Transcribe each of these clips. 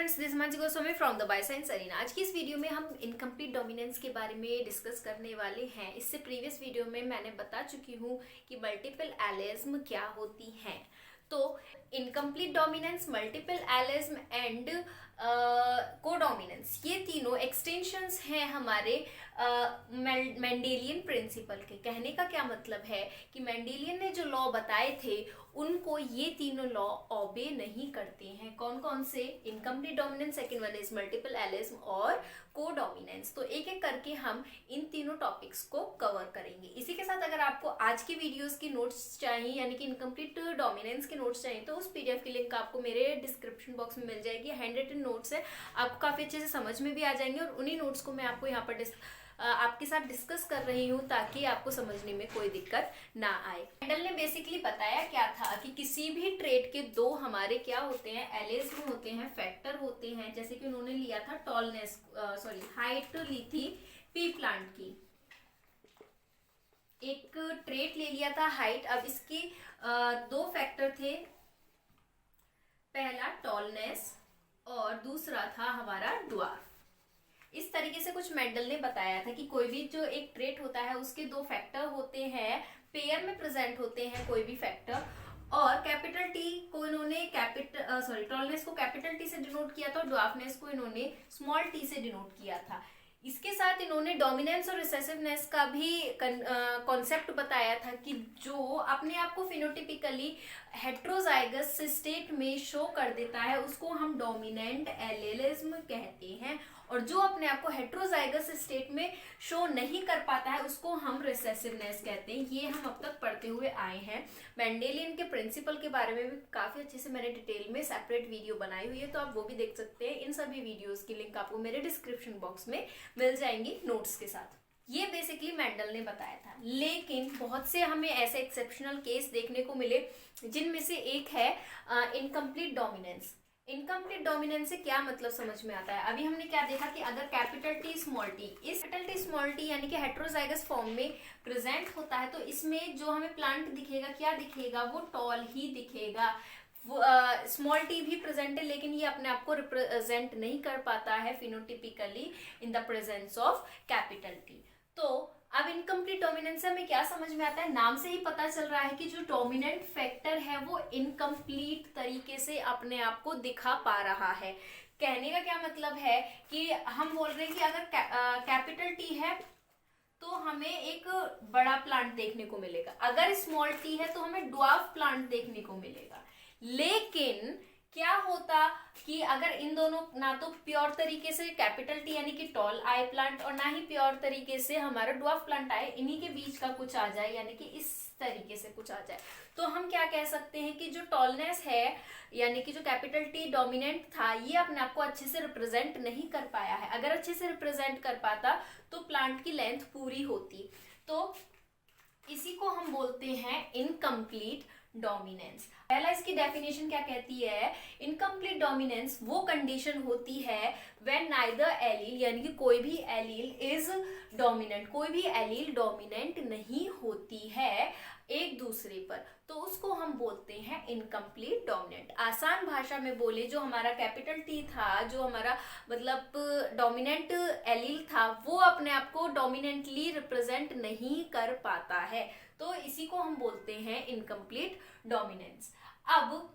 Friends, this Himanshi Goswami from the bioscience arena. आज की इस वीडियो में हम इनकम्प्लीट डोमिनेंस के बारे में डिस्कस करने वाले हैं। इससे प्रीवियस वीडियो में मैंने बता चुकी हूँ कि मल्टीपल एलिज्म क्या होती हैं। तो incomplete dominance, multiple allelism and codominance, ये तीनों एक्सटेंशंस हैं हमारे मेंडेलियन प्रिंसिपल के। कहने का क्या मतलब है कि मेंडेलियन ने जो लॉ बताए थे उनको ये तीनों लॉ ओबे नहीं करते हैं। कौन कौन से? Incomplete dominance, second one is multiple allelism और कोडोमिनेंस। तो एक एक करके हम इन तीनों टॉपिक्स को कवर करेंगे। इसी के साथ अगर आपको आज की वीडियोस की नोट्स चाहिए, यानी कि इनकम्प्लीट डोमिनेंस के नोट्स चाहिए, तो उस पीडीएफ की लिंक आपको मेरे डिस्क्रिप्शन बॉक्स में मिल जाएगी। हैंड रिटन नोट्स है, आपको काफी अच्छे से समझ में भी आ जाएंगे और उन्हीं नोट्स को मैं आपको यहाँ पर आपके साथ डिस्कस कर रही हूँ ताकि आपको समझने में कोई दिक्कत ना आए। मेंडल ने बेसिकली बताया क्या था कि किसी भी ट्रेट के दो हमारे क्या होते हैं, एलिज्म होते हैं, फैक्टर होते हैं। जैसे कि उन्होंने लिया था टॉलनेस, हाइट ली थी पी प्लांट की, एक ट्रेट ले लिया था हाइट। अब इसकी दो फैक्टर थे, पहला टॉलनेस और दूसरा था हमारा ड्वार्फ। इस तरीके से कुछ मेंडल ने बताया था कि कोई भी जो एक ट्रेट होता है उसके दो फैक्टर होते हैं, पेयर में प्रेजेंट होते हैं कोई भी फैक्टर। और कैपिटल टी को इन्होंने टॉलनेस को कैपिटल टी से डिनोट किया था और ड्वार्फनेस को इन्होंने स्मॉल टी से डिनोट किया था। इसके साथ इन्होंने डोमिनेंस और रिसेसिवनेस का भी कॉन्सेप्ट बताया था कि जो अपने आप को फिनोटिपिकली हेट्रोजाइगस स्टेट में शो कर देता है उसको हम डोमिनेंट एलिलिज्म कहते हैं, और जो अपने आप को हेट्रोजाइगस स्टेट में शो नहीं कर पाता है उसको हम रिसेसिवनेस कहते हैं। ये हम अब तक पढ़ते हुए आए हैं। मेंडेलियन के प्रिंसिपल के बारे में भी काफी अच्छे से मैंने डिटेल में सेपरेट वीडियो बनाई हुई है, तो आप वो भी देख सकते हैं। इन सभी वीडियोस की लिंक आपको मेरे डिस्क्रिप्शन बॉक्स में मिल जाएंगी नोट्स के साथ। ये बेसिकली मेंडल ने बताया था, लेकिन बहुत से हमें ऐसे एक्सेप्शनल केस देखने को मिले जिनमें से एक है इनकम्प्लीट डोमिनेंस। इनकम्प्लीट डोमिनेंस से क्या मतलब समझ में आता है? अभी हमने क्या देखा कि अगर कैपिटल टी स्मॉल टी, इस कैपिटल टी स्मॉल टी यानी कि हेट्रोजाइगस फॉर्म में प्रेजेंट होता है, तो इसमें जो हमें प्लांट दिखेगा, क्या दिखेगा? वो टॉल ही दिखेगा। स्मॉल टी भी प्रेजेंट है लेकिन ये अपने आप को रिप्रेजेंट नहीं कर पाता है phenotypically in the presence of capital T. तो अब इनकम्प्लीट डोमिनेंस से हमें क्या समझ में आता है? नाम से ही पता चल रहा है कि जो डोमिनेंट फैक्टर है वो इनकम्प्लीट तरीके से अपने आप को दिखा पा रहा है। कहने का क्या मतलब है कि हम बोल रहे हैं कि अगर कैपिटल टी है तो हमें एक बड़ा प्लांट देखने को मिलेगा, अगर स्मॉल टी है तो हमें ड्वार्फ प्लांट देखने को मिलेगा। लेकिन क्या होता कि अगर इन दोनों, ना तो प्योर तरीके से कैपिटल टी यानी कि टॉल आए प्लांट और ना ही प्योर तरीके से हमारा ड्वार्फ प्लांट आए, इन्हीं के बीच का कुछ आ जाए, यानी कि इस तरीके से कुछ आ जाए, तो हम क्या कह सकते हैं कि जो टॉलनेस है यानी कि जो कैपिटल टी डोमिनेंट था, ये अपने आप को अच्छे से रिप्रेजेंट नहीं कर पाया है। अगर अच्छे से रिप्रेजेंट कर पाता तो प्लांट की लेंथ पूरी होती। तो इसी को हम बोलते हैं इनकम्प्लीट डोमिनेंस। पहला इसकी डेफिनेशन क्या कहती है? इनकम्प्लीट डोमिनेंस वो कंडीशन होती है व्हेन नाइदर एलील, यानी कि कोई भी एलील इज डोमिनेंट, कोई भी एलील डोमिनेंट नहीं होती है एक दूसरे पर, तो उसको हम बोलते हैं इनकम्प्लीट डोमिनेंट। आसान भाषा में बोले, जो हमारा कैपिटल टी था, जो हमारा मतलब डोमिनेंट एलील था, वो अपने आप को डोमिनेंटली रिप्रेजेंट नहीं कर पाता है, तो इसी को हम बोलते हैं इनकम्प्लीट डोमिनेंस। अब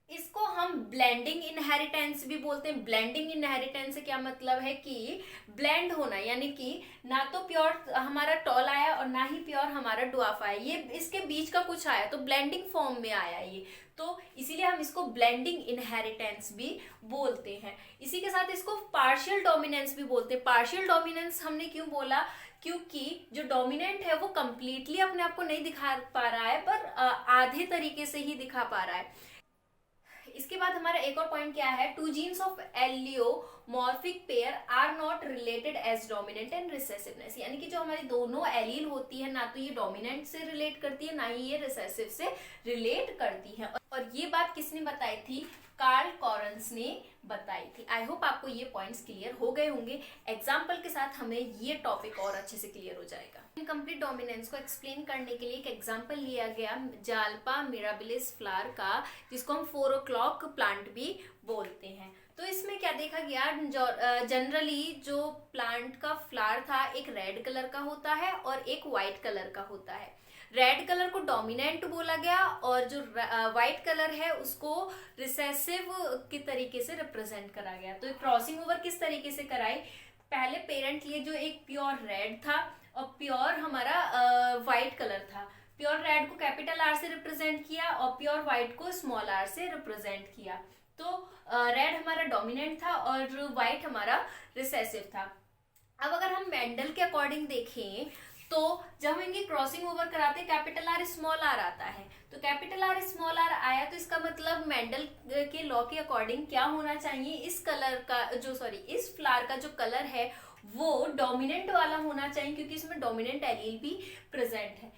इसको हम ब्लेंडिंग इनहेरिटेंस भी बोलते हैं। ब्लेंडिंग इनहेरिटेंस से क्या मतलब है कि ब्लेंड होना, यानी कि ना तो प्योर हमारा टॉल आया और ना ही प्योर हमारा ड्वार्फ आया, ये इसके बीच का कुछ आया, तो ब्लेंडिंग फॉर्म में आया ये, तो इसीलिए हम इसको ब्लेंडिंग इनहेरिटेंस भी बोलते हैं। इसी के साथ इसको पार्शियल डोमिनेंस भी बोलते हैं। पार्शियल डोमिनेंस हमने क्यों बोला? क्योंकि जो डोमिनेंट है वो कंप्लीटली अपने आप को नहीं दिखा पा रहा है, पर आधे तरीके से ही दिखा पा रहा है। इसके बाद हमारा एक और पॉइंट क्या है? Two genes of allelomorphic pair are not related as dominant and recessiveness, यानी कि जो हमारी दोनों एलील होती है, ना तो ये डोमिनेंट से रिलेट करती है ना ही ये रिसेसिव से रिलेट करती है। और ये बात किसने बताई थी? कार्ल कॉरन्स ने बताई थी। आई होप आपको ये पॉइंट्स क्लियर हो गए होंगे। एग्जाम्पल के साथ हमें ये टॉपिक और अच्छे से क्लियर हो जाएगा। इनकम्प्लीट डोमिनेंस को एक्सप्लेन करने के लिए एक एग्जाम्पल लिया गया जाल्पा मिराबिलिस फ्लावर का, जिसको हम 4 o'clock प्लांट भी बोलते हैं। तो देखा गया जनरली जो प्लांट का फ्लावर था एक रेड कलर का होता है और एक व्हाइट कलर का होता है। रेड कलर को डोमिनेंट बोला गया और जो व्हाइट कलर है उसको रिसेसिव के तरीके से रिप्रेजेंट करा गया। तो क्रॉसिंग ओवर किस तरीके से कराई, पहले पेरेंट लिए जो एक प्योर रेड था और प्योर हमारा व्हाइट कलर था। प्योर रेड को कैपिटल आर से रिप्रेजेंट किया और प्योर व्हाइट को स्मॉल आर से रिप्रेजेंट किया। तो रेड हमारा डोमिनेंट था और व्हाइट हमारा रिसेसिव था। अब अगर हम मेंडल के अकॉर्डिंग देखें तो जब हम इनकी क्रॉसिंग ओवर कराते हैं कैपिटल आर स्मॉल आर आता है। तो कैपिटल आर स्मॉल आर आया तो इसका मतलब मेंडल के लॉ के अकॉर्डिंग क्या होना चाहिए, इस कलर का इस फ्लावर का जो कलर है वो डोमिनेंट वाला होना चाहिए, क्योंकि इसमें डोमिनेंट एलील भी प्रेजेंट है,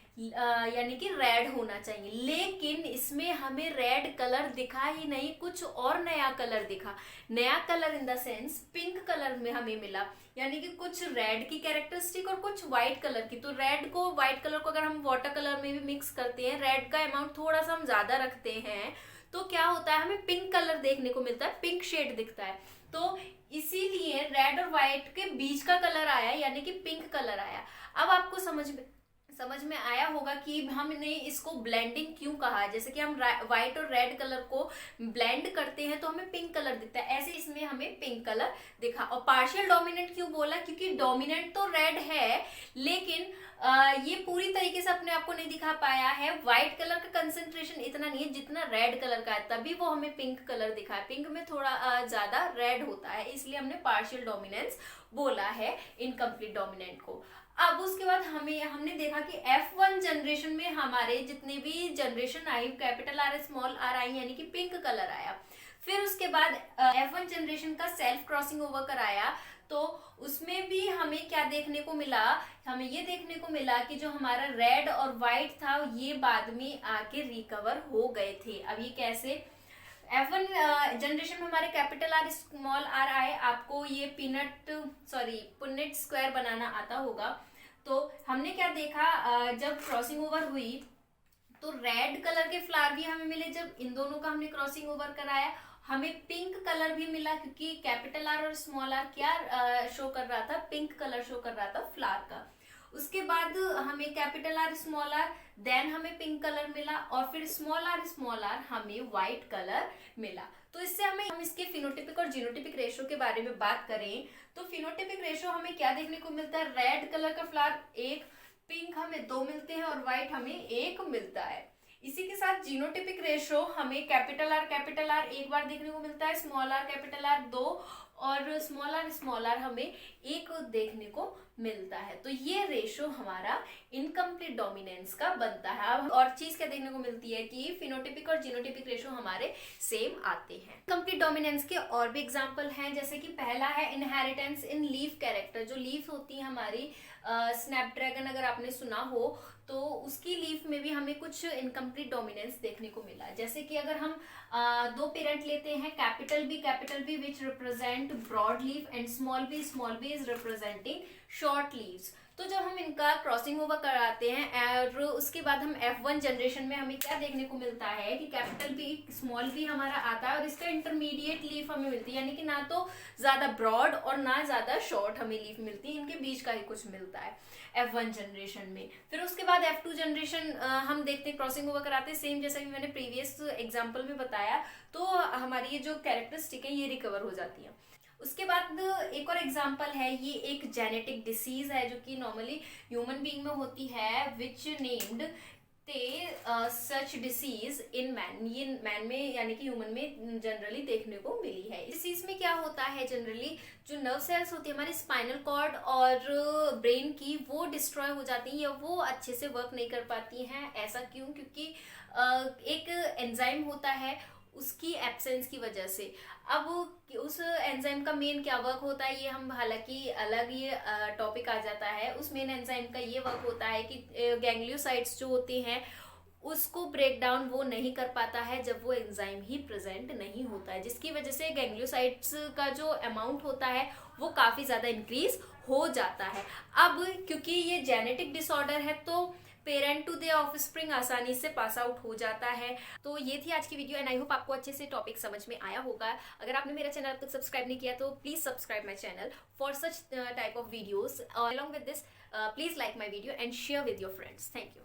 यानी कि रेड होना चाहिए। लेकिन इसमें हमें रेड कलर दिखा ही नहीं, कुछ और नया कलर दिखा। नया colour in the sense pink colour में हमें मिला, यानी कि कुछ रेड की कैरेक्टरिस्टिक और कुछ व्हाइट कलर की। तो रेड को व्हाइट कलर को अगर हम वाटर कलर में भी मिक्स करते हैं, रेड का अमाउंट थोड़ा सा हम ज्यादा रखते हैं, तो क्या होता है, हमें पिंक कलर देखने को मिलता है, पिंक शेड दिखता है। तो इसीलिए रेड और व्हाइट के बीच का कलर आया, यानी कि पिंक कलर आया। अब आपको समझ में आया होगा कि हमने इसको ब्लेंडिंग क्यों कहा है। जैसे कि हम व्हाइट और रेड कलर को ब्लेंड करते हैं तो हमें पिंक कलर दिखता है, ऐसे इसमें हमें पिंक कलर दिखा। और पार्शियल डोमिनेंट क्यों बोला, क्योंकि डोमिनेंट तो रेड है लेकिन ये पूरी तरीके से अपने आप को नहीं दिखा पाया है। व्हाइट कलर का कंसेंट्रेशन इतना नहीं है जितना रेड कलर का है, तभी वो हमें पिंक कलर दिखा है। पिंक में थोड़ा ज्यादा रेड होता है, इसलिए हमने पार्शियल डोमिनेंस बोला है इनकम्प्लीट डोमिनेंट को। अब उसके बाद हमने देखा कि F1 जनरेशन में हमारे जितने भी generation I, capital R small are आई, यानी कि पिंक कलर आया। फिर उसके बाद F1 जनरेशन का सेल्फ क्रॉसिंग ओवर कराया, तो उसमें भी हमें क्या देखने को मिला, हमें ये देखने को मिला कि जो हमारा रेड और व्हाइट था ये बाद में आके रिकवर हो गए थे। अब ये कैसे, F1 जनरेशन में हमारे कैपिटल आर स्मॉल आर आए, आपको ये पुन्नेट स्क्वायर बनाना आता होगा। तो हमने क्या देखा, जब क्रॉसिंग ओवर हुई तो रेड कलर के फ्लावर भी हमें मिले। जब इन दोनों का हमने क्रॉसिंग ओवर कराया हमें पिंक कलर भी मिला, क्योंकि कैपिटल आर और स्मॉल आर क्या शो कर रहा था, पिंक कलर शो कर रहा था फ्लावर का। उसके बाद हमें capital R small R, then हमें पिंक कलर मिला और फिर स्मॉल आर हमें व्हाइट कलर मिला। तो इससे हम इसके फिनोटिपिक और जीनोटिपिक रेशो के बारे में बात करें तो फिनोटिपिक रेशो हमें क्या देखने को मिलता है, रेड कलर का फ्लावर एक, पिंक हमें 2 मिलते हैं और व्हाइट हमें 1 मिलता है। इसी के साथ जीनोटिपिक रेशो हमें कैपिटल आर एक बार देखने को मिलता है, स्मॉल आर कैपिटल आर 2 और स्मॉल आर हमें 1 देखने को मिलता है। तो ये रेशो हमारा इनकम्प्लीट डोमिनेंस का बनता है। अब और चीज क्या देखने को मिलती है कि फिनोटिपिक और जीनोटिपिक रेशो हमारे सेम आते हैं। कंप्लीट डोमिनेंस के और भी एग्जांपल हैं, जैसे कि पहला है इनहेरिटेंस इन लीफ कैरेक्टर। जो लीफ होती है हमारी, स्नैपड्रैगन अगर आपने सुना हो तो उसकी लीफ में भी हमें कुछ इनकम्प्लीट डोमिनेंस देखने को मिला। जैसे कि अगर हम 2 पेरेंट लेते हैं, capital B which represent broad leaf and small B is representing short leaves. तो जब हम इनका क्रॉसिंग ओवर कराते हैं और उसके बाद हम F1 जनरेशन में हमें क्या देखने को मिलता है कि कैपिटल बी स्मॉल बी हमारा आता है और इसका इंटरमीडिएट लीफ हमें मिलती है, यानी कि ना तो ज्यादा ब्रॉड और ना ज्यादा शॉर्ट हमें लीफ मिलती है, इनके बीच का ही कुछ मिलता है F1 जनरेशन में। फिर उसके बाद F2 जनरेशन हम देखते हैं क्रॉसिंग ओवर कराते हैं, सेम जैसा कि मैंने प्रीवियस एग्जाम्पल में बताया। तो हमारी ये जो कैरेक्टरिस्टिक है ये रिकवर हो जाती है। उसके बाद एक और एग्जाम्पल है, ये एक जेनेटिक डिसीज है जो कि नॉर्मली ह्यूमन बीइंग में होती है, which named such disease in man. ये मैन में यानी कि ह्यूमन में जनरली देखने को मिली है। इस डिसीज में क्या होता है, जनरली जो नर्व सेल्स होती है हमारी स्पाइनल कॉर्ड और ब्रेन की, वो डिस्ट्रॉय हो जाती हैं या वो अच्छे से वर्क नहीं कर पाती हैं। ऐसा क्यों, क्योंकि एक एंजाइम होता है उसकी एब्सेंस की वजह से। अब उस एंजाइम का मेन क्या वर्क होता है, ये हम हालांकि अलग ये टॉपिक आ जाता है। उस मेन एंजाइम का ये वर्क होता है कि गैंग्लियोसाइट्स जो होते हैं उसको ब्रेक डाउन वो नहीं कर पाता है जब वो एंजाइम ही प्रेजेंट नहीं होता है, जिसकी वजह से गैंग्लियोसाइट्स का जो अमाउंट होता है वो काफी ज्यादा इंक्रीज हो जाता है। अब क्योंकि ये जेनेटिक डिसऑर्डर है तो पेरेंट टू द ऑफस्प्रिंग आसानी से पास आउट हो जाता है। तो ये थी आज की वीडियो एंड आई होप आपको अच्छे से टॉपिक समझ में आया होगा। अगर आपने मेरा चैनल अब तक सब्सक्राइब नहीं किया तो please subscribe my channel for such type of videos. Along with this please like my video and share with your friends. Thank you.